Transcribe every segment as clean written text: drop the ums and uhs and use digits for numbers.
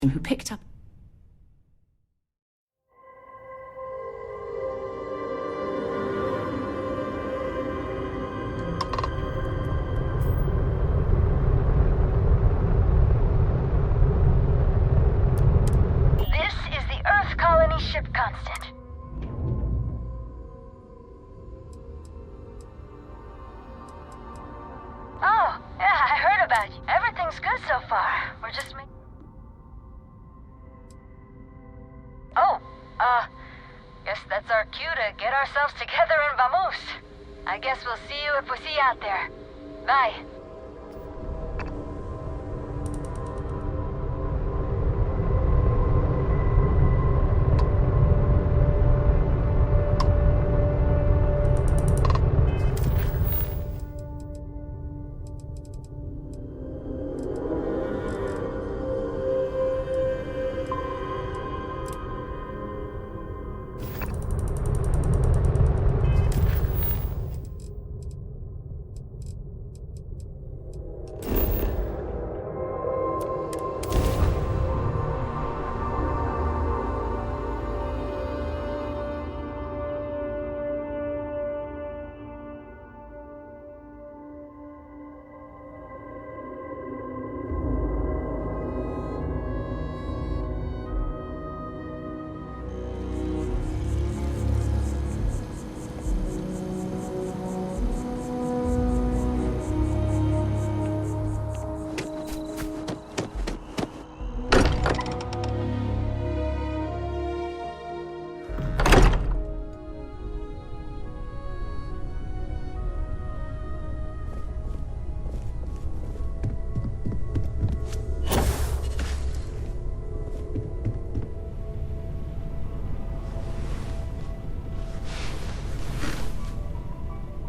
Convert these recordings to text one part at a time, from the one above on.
system who picked up... This is the Earth Colony ship Constant. Oh, yeah, I heard about you. Everything's good so far. We're just guess that's our cue to get ourselves together and vamos. I guess we'll see you if we see you out there. Bye.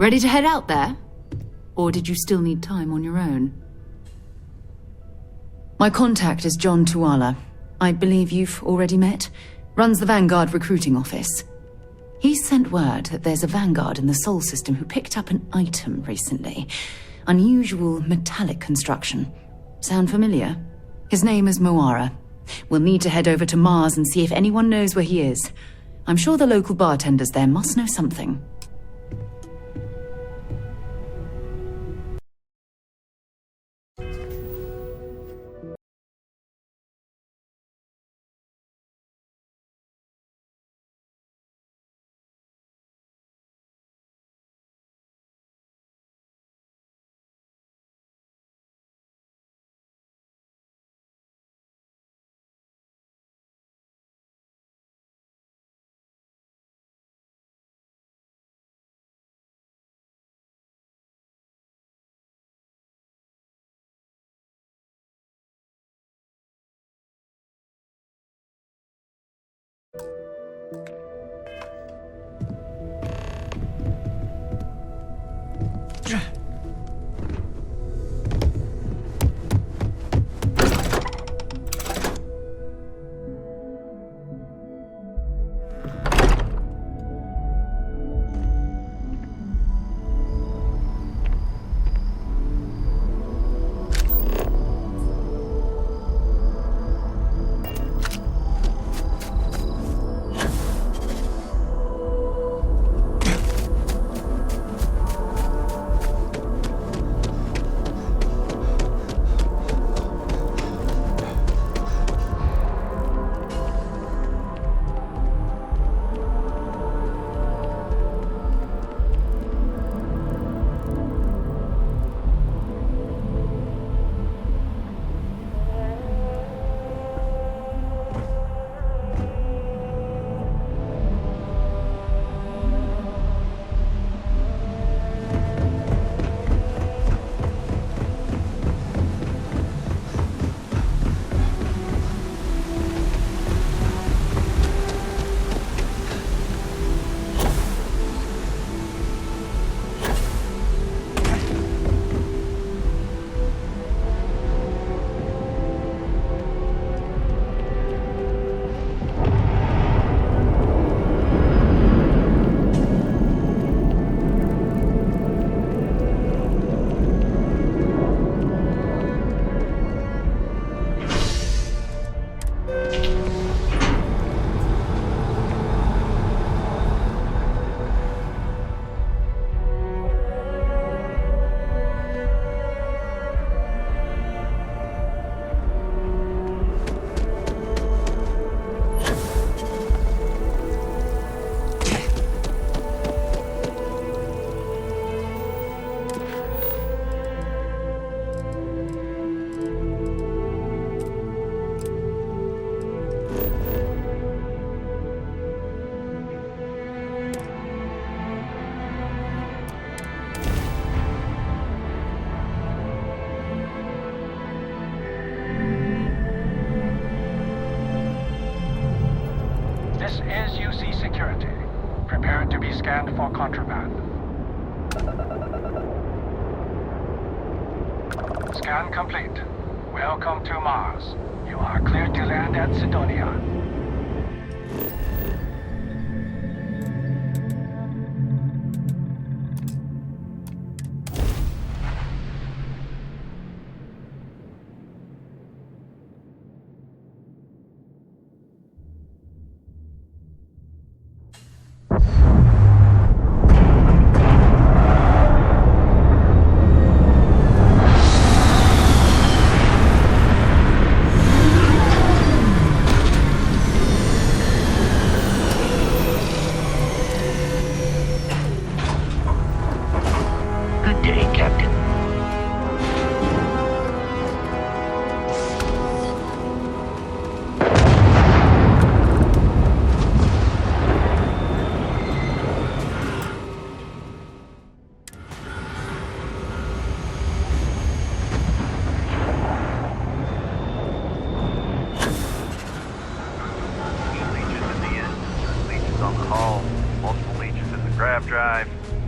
Ready to head out there? Or did you still need time on your own? My contact is John Tuala. I believe you've already met. Runs the Vanguard recruiting office. He sent word that there's a Vanguard in the Sol system who picked up an item recently. Unusual metallic construction. Sound familiar? His name is Moara. We'll need to head over to Mars and see if anyone knows where he is. I'm sure the local bartenders there must know something. Prepare to be scanned for contraband. Scan complete. Welcome to Mars. You are clear to land at Sidonia.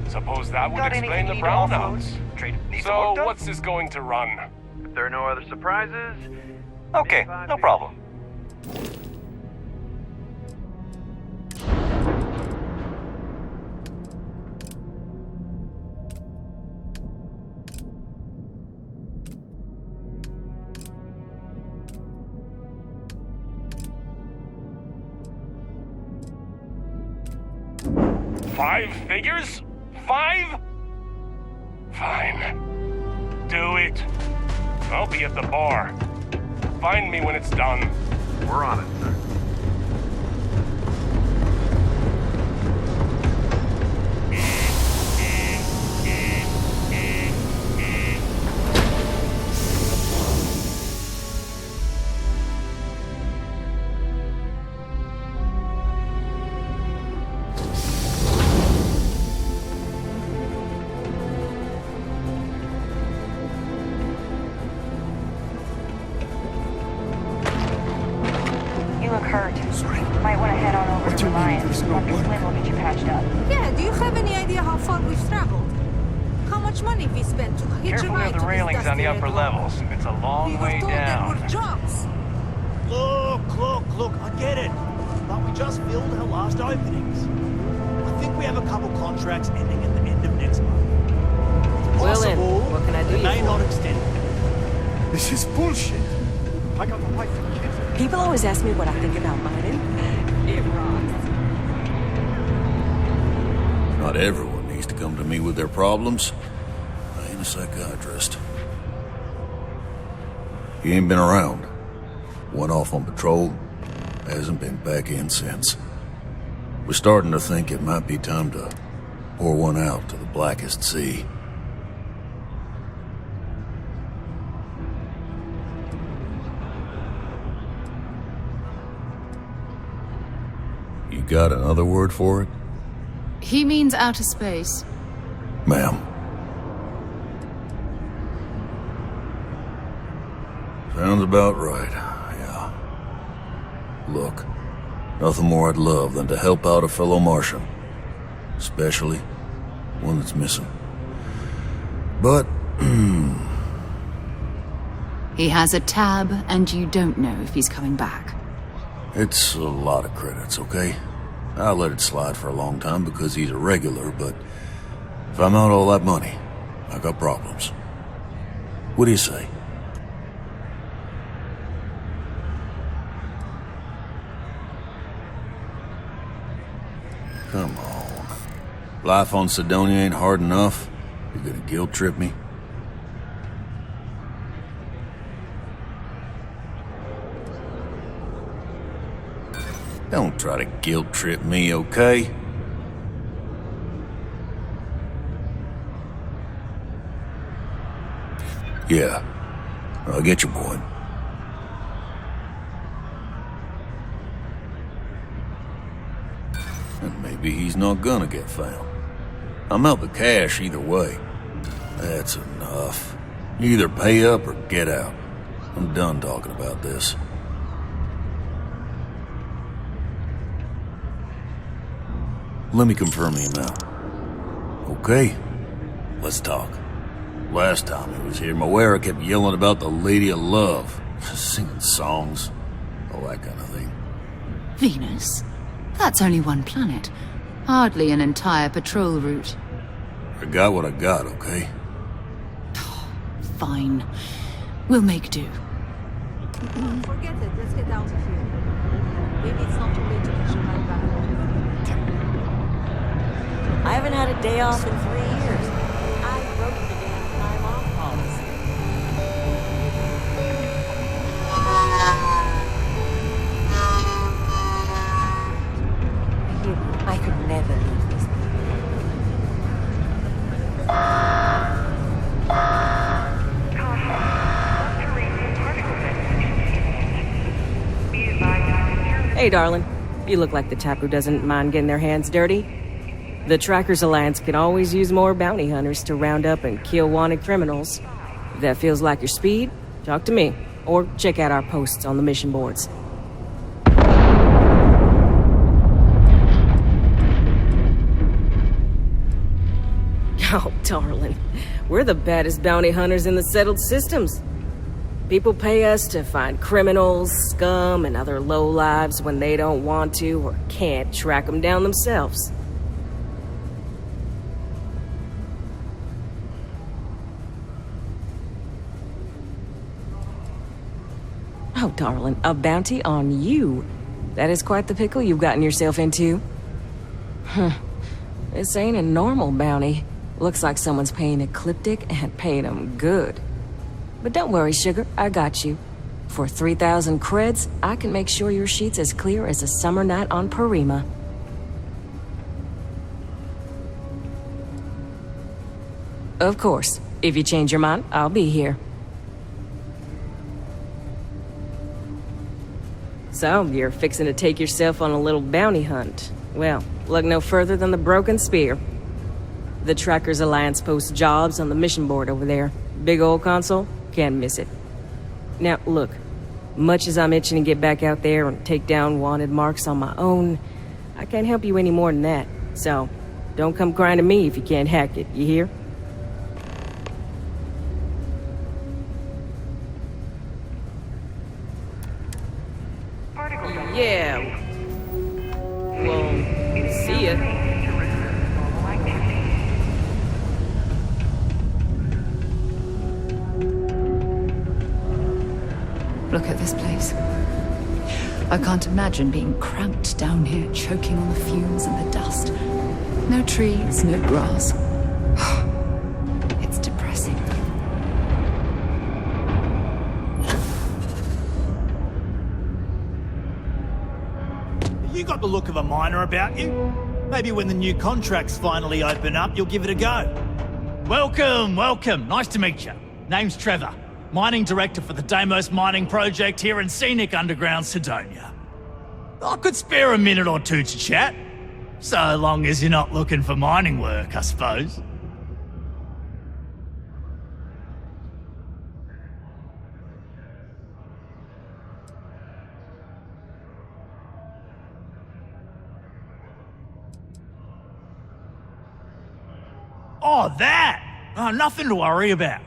Suppose that would explain the brownouts. So, what's this going to run? If there are no other surprises... Okay, no problem. Five figures? 5? Fine. Do it. I'll be at the bar. Find me when it's done. We're on it, sir. Careful near the railings on the upper levels. It's a long way down. Look, I get it. But we just filled our last openings. I think we have a couple contracts ending at the end of next month. Possible, what can I do they may for? not extend. This is bullshit. I got the wife and kids. People always ask me what I think about mining. It rocks. Not everyone needs to come to me with their problems. I ain't a psychiatrist. He ain't been around. Went off on patrol. Hasn't been back in since. We're starting to think it might be time to pour one out to the blackest sea. You got another word for it? He means outer space. Ma'am. Sounds about right, yeah. Look, nothing more I'd love than to help out a fellow Martian. Especially one that's missing. But, He has a tab, and you don't know if he's coming back. it's a lot of credits, okay? I'll let it slide for a long time because he's a regular, but if I'm out all that money, I got problems. What do you say? Come on. Life on Sidonia ain't hard enough. You're gonna guilt trip me? Don't try to guilt trip me, okay? Yeah, I get your point. And maybe he's not gonna get found. I'm out the cash either way. That's enough. You either pay up or get out. I'm done talking about this. Let me confirm the amount. Okay, let's talk. Last time he was here, Moira kept yelling about the Lady of Love, singing songs, all that kind of thing. Venus? That's only one planet. Hardly an entire patrol route. I got what I got, okay? Fine. We'll make do. Forget it. Let's get out of here. Maybe it's not too late to catch a ride back home. I haven't had a day off in 3 years. I broke the damn time off policy. I could never leave this. Hey, darling. You look like the type who doesn't mind getting their hands dirty. The Trackers Alliance can always use more bounty hunters to round up and kill wanted criminals. If that feels like your speed, talk to me, or check out our posts on the mission boards. Oh, darling. We're the baddest bounty hunters in the settled systems. People pay us to find criminals, scum, and other lowlives when they don't want to or can't track them down themselves. Oh, darling, a bounty on you. That is quite the pickle you've gotten yourself into. This ain't a normal bounty. Looks like someone's paying Ecliptic and paying them good. But don't worry, sugar, I got you. For 3,000 creds, I can make sure your sheet's as clear as a summer night on Parima. Of course. If you change your mind, I'll be here. So, you're fixing to take yourself on a little bounty hunt. Well, look no further than the Broken Spear. The Trackers Alliance posts jobs on the mission board over there. Big old console, can't miss it. Now, look, much as I'm itching to get back out there and take down wanted marks on my own, I can't help you any more than that. So, don't come crying to me if you can't hack it, you hear? Yeah. Well, see ya. Look at this place. I can't imagine being cramped down here, choking on the fumes and the dust. No trees, no grass. It's depressing. You got the look of a miner about you. Maybe when the new contracts finally open up, you'll give it a go. Welcome, welcome. Nice to meet you. Name's Trevor. Mining Director for the Deimos Mining Project here in scenic underground Sidonia. I could spare a minute or two to chat. So long as you're not looking for mining work, I suppose. Oh, that! Oh, nothing to worry about.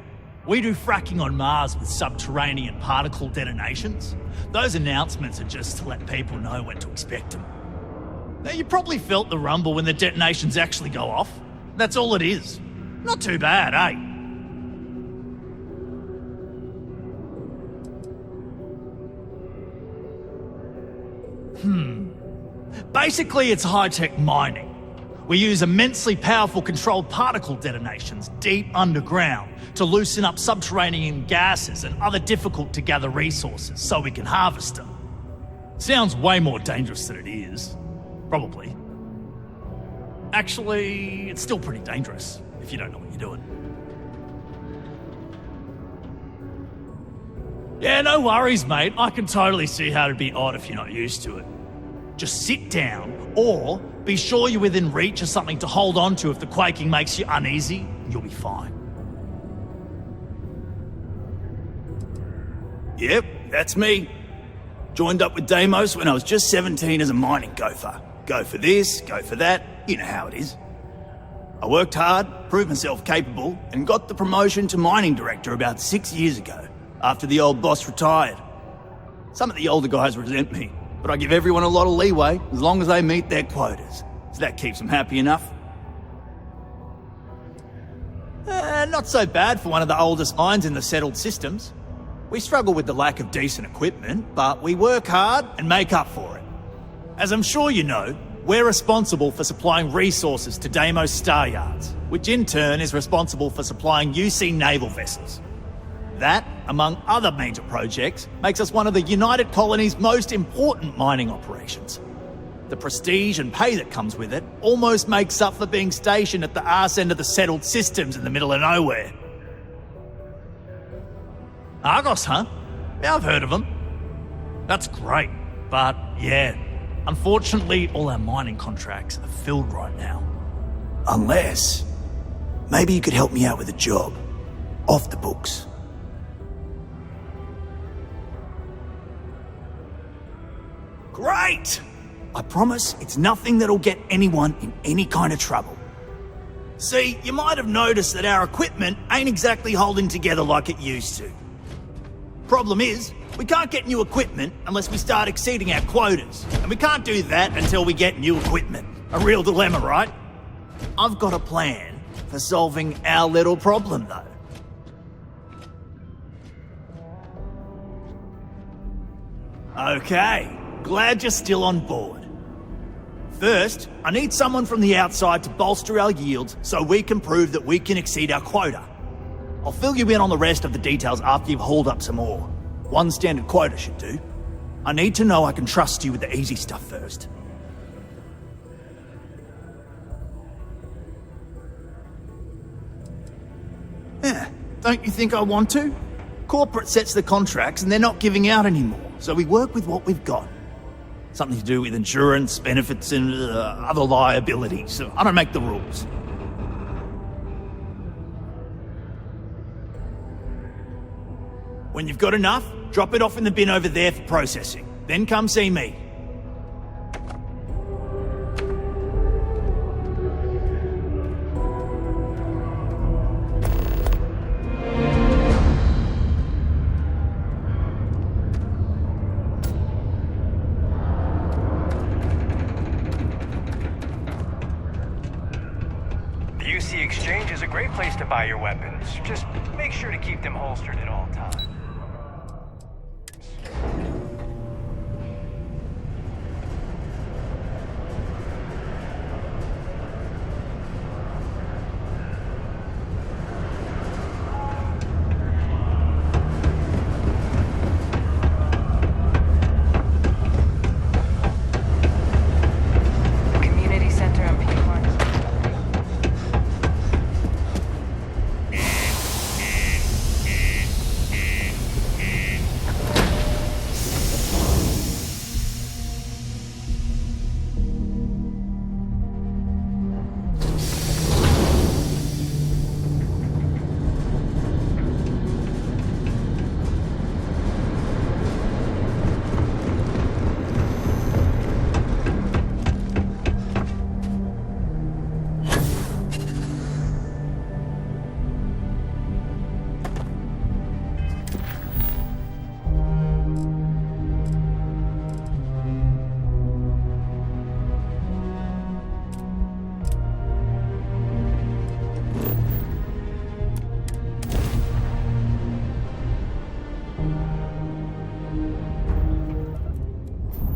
We do fracking on Mars with subterranean particle detonations. Those announcements are just to let people know when to expect them. Now, you probably felt the rumble when the detonations actually go off. That's all it is. Not too bad, eh? Basically, it's high-tech mining. We use immensely powerful controlled particle detonations deep underground to loosen up subterranean gases and other difficult-to-gather resources so we can harvest them. Sounds way more dangerous than it is. Probably. Actually, it's still pretty dangerous if you don't know what you're doing. Yeah, no worries, mate. I can totally see how it'd be odd if you're not used to it. Just sit down, or be sure you're within reach of something to hold on to if the quaking makes you uneasy, and you'll be fine. Yep, that's me. Joined up with Deimos when I was just 17 as a mining gopher. Go for this, go for that, you know how it is. I worked hard, proved myself capable, and got the promotion to mining director about 6 years ago, after the old boss retired. Some of the older guys resent me, but I give everyone a lot of leeway as long as they meet their quotas. So that keeps them happy enough. Not so bad for one of the oldest mines in the settled systems. We struggle with the lack of decent equipment, but we work hard and make up for it. As I'm sure you know, we're responsible for supplying resources to Deimos Star Yards, which in turn is responsible for supplying UC naval vessels. That, among other major projects, makes us one of the United Colony's most important mining operations. The prestige and pay that comes with it almost makes up for being stationed at the arse end of the settled systems in the middle of nowhere. Argos, huh? Yeah, I've heard of them. That's great, but yeah, unfortunately all our mining contracts are filled right now. Unless, maybe you could help me out with a job, off the books. Great! I promise it's nothing that'll get anyone in any kind of trouble. See, you might have noticed that our equipment ain't exactly holding together like it used to. Problem is, we can't get new equipment unless we start exceeding our quotas, and we can't do that until we get new equipment. A real dilemma, right? I've got a plan for solving our little problem, though. Okay, glad you're still on board. First, I need someone from the outside to bolster our yields so we can prove that we can exceed our quota. I'll fill you in on the rest of the details after you've hauled up some more. One standard quota should do. I need to know I can trust you with the easy stuff first. Yeah, don't you think I want to? Corporate sets the contracts and they're not giving out anymore, so we work with what we've got. Something to do with insurance, benefits, and other liabilities. So I don't make the rules. When you've got enough, drop it off in the bin over there for processing. Then come see me. The UC Exchange is a great place to buy your weapons. Just make sure to keep them holstered at all times.